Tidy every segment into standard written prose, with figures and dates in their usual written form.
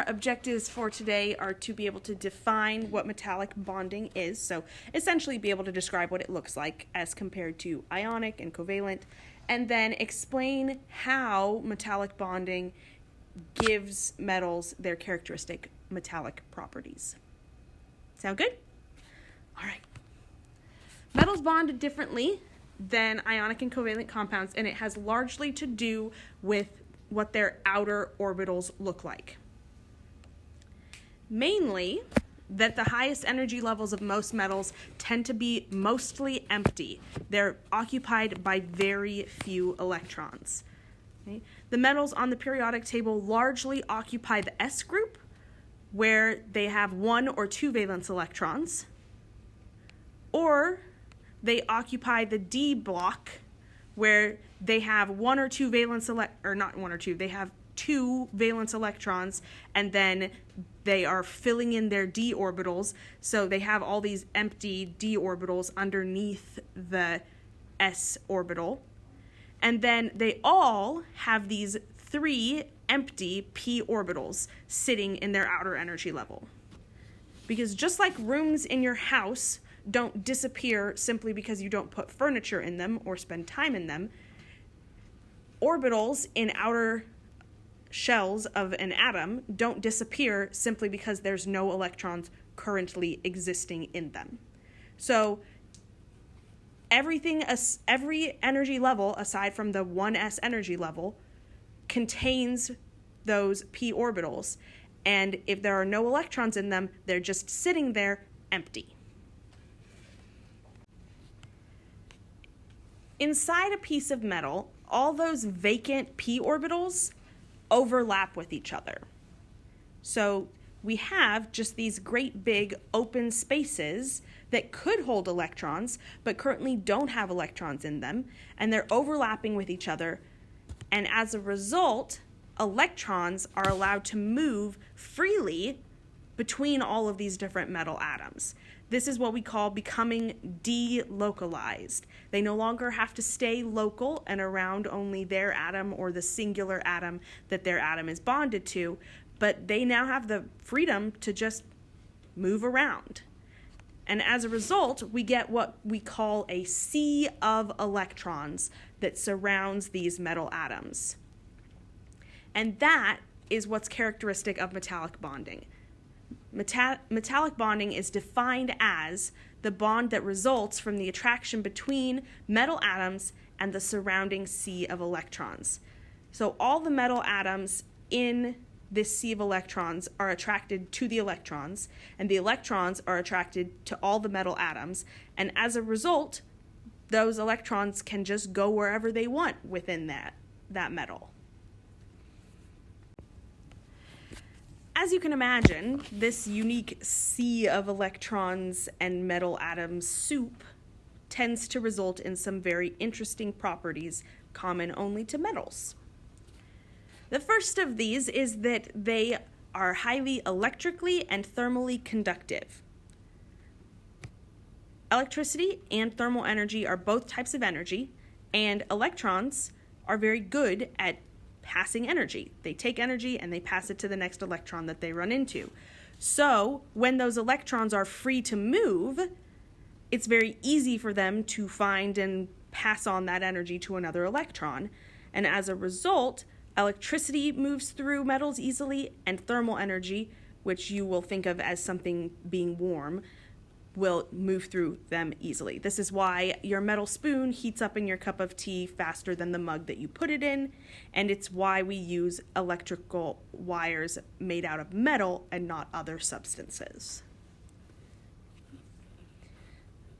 objectives for today are to be able to define what metallic bonding is, so essentially be able to describe what it looks like as compared to ionic and covalent, and then explain how metallic bonding gives metals their characteristic metallic properties. Sound good? All right. Metals bond differently than ionic and covalent compounds, and it has largely to do with what their outer orbitals look like. Mainly, that the highest energy levels of most metals tend to be mostly empty. They're occupied by very few electrons. Okay? The metals on the periodic table largely occupy the s group, where they have 1 or 2 valence electrons, or they occupy the d block, where they have 1 or 2 valence they have 2 valence electrons, and then they are filling in their d orbitals, so they have all these empty d orbitals underneath the s orbital. And then they all have these 3 empty p orbitals sitting in their outer energy level. Because just like rooms in your house don't disappear simply because you don't put furniture in them or spend time in them, orbitals in outer shells of an atom don't disappear simply because there's no electrons currently existing in them. So every energy level aside from the 1s energy level contains those p orbitals, and if there are no electrons in them, they're just sitting there empty. Inside a piece of metal, all those vacant p orbitals overlap with each other. So we have just these great big open spaces that could hold electrons, but currently don't have electrons in them, and they're overlapping with each other, and as a result, electrons are allowed to move freely between all of these different metal atoms. This is what we call becoming delocalized. They no longer have to stay local and around only their atom or the singular atom that their atom is bonded to, but they now have the freedom to just move around. And as a result, we get what we call a sea of electrons that surrounds these metal atoms. And that is what's characteristic of metallic bonding. Metallic bonding is defined as the bond that results from the attraction between metal atoms and the surrounding sea of electrons. So all the metal atoms in this sea of electrons are attracted to the electrons, and the electrons are attracted to all the metal atoms, and as a result, those electrons can just go wherever they want within that metal. As you can imagine, this unique sea of electrons and metal atoms soup tends to result in some very interesting properties common only to metals. The first of these is that they are highly electrically and thermally conductive. Electricity and thermal energy are both types of energy, and electrons are very good at passing energy. They take energy and they pass it to the next electron that they run into. So when those electrons are free to move, it's very easy for them to find and pass on that energy to another electron. And as a result, electricity moves through metals easily, and thermal energy, which you will think of as something being warm, will move through them easily. This is why your metal spoon heats up in your cup of tea faster than the mug that you put it in, and it's why we use electrical wires made out of metal and not other substances.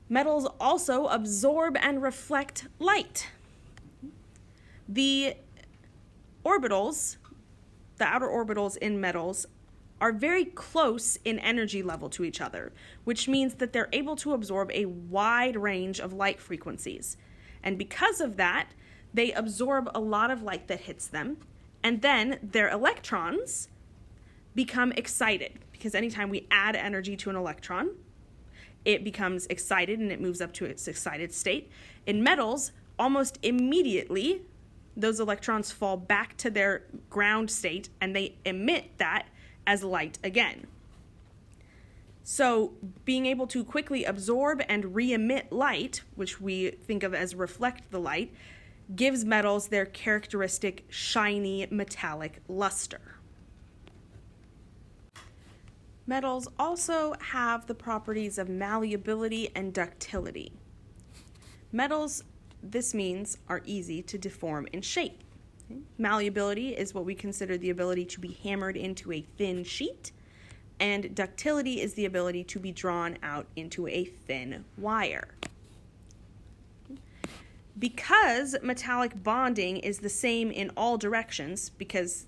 Metals also absorb and reflect light. The orbitals, the outer orbitals in metals, are very close in energy level to each other, which means that they're able to absorb a wide range of light frequencies. And because of that, they absorb a lot of light that hits them, and then their electrons become excited, because anytime we add energy to an electron, it becomes excited and it moves up to its excited state. In metals, almost immediately, those electrons fall back to their ground state and they emit that as light again. So being able to quickly absorb and re-emit light, which we think of as reflect the light, gives metals their characteristic shiny metallic luster. Metals also have the properties of malleability and ductility. Metals, this means, are easy to deform in shape. Malleability is what we consider the ability to be hammered into a thin sheet, and ductility is the ability to be drawn out into a thin wire. Because metallic bonding is the same in all directions, because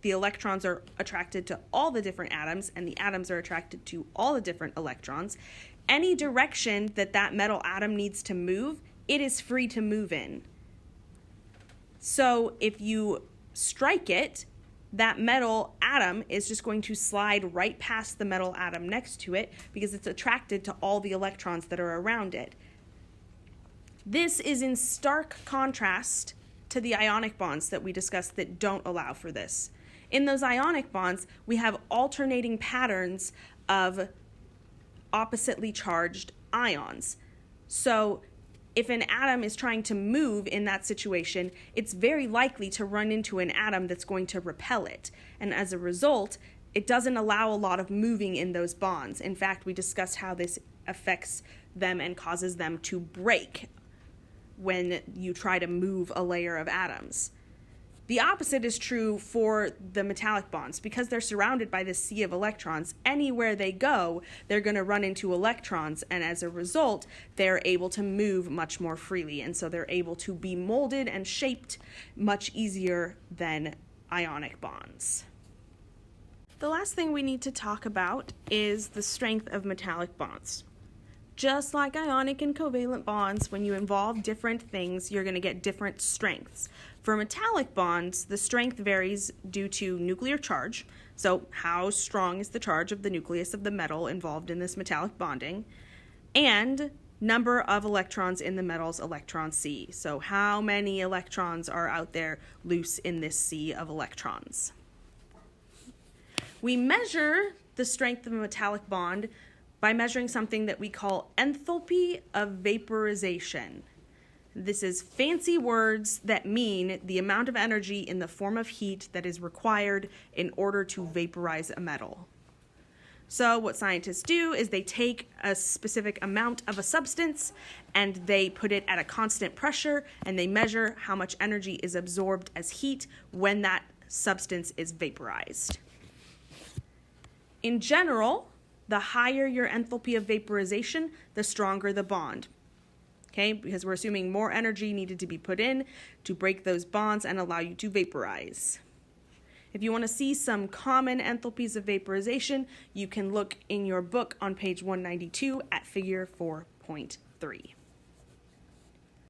the electrons are attracted to all the different atoms and the atoms are attracted to all the different electrons, any direction that that metal atom needs to move, it is free to move in. So if you strike it, that metal atom is just going to slide right past the metal atom next to it because it's attracted to all the electrons that are around it. This is in stark contrast to the ionic bonds that we discussed that don't allow for this. In those ionic bonds, we have alternating patterns of oppositely charged ions. So if an atom is trying to move in that situation, it's very likely to run into an atom that's going to repel it. And as a result, it doesn't allow a lot of moving in those bonds. In fact, we discussed how this affects them and causes them to break when you try to move a layer of atoms. The opposite is true for the metallic bonds. Because they're surrounded by this sea of electrons, anywhere they go, they're going to run into electrons, and as a result, they're able to move much more freely, and so they're able to be molded and shaped much easier than ionic bonds. The last thing we need to talk about is the strength of metallic bonds. Just like ionic and covalent bonds, when you involve different things, you're going to get different strengths. For metallic bonds, the strength varies due to nuclear charge, so how strong is the charge of the nucleus of the metal involved in this metallic bonding, and number of electrons in the metal's electron sea, so how many electrons are out there loose in this sea of electrons. We measure the strength of a metallic bond by measuring something that we call enthalpy of vaporization. This is fancy words that mean the amount of energy in the form of heat that is required in order to vaporize a metal. So what scientists do is they take a specific amount of a substance and they put it at a constant pressure and they measure how much energy is absorbed as heat when that substance is vaporized. In general, the higher your enthalpy of vaporization, the stronger the bond. Okay, because we're assuming more energy needed to be put in to break those bonds and allow you to vaporize. If you want to see some common enthalpies of vaporization, you can look in your book on page 192 at figure 4.3.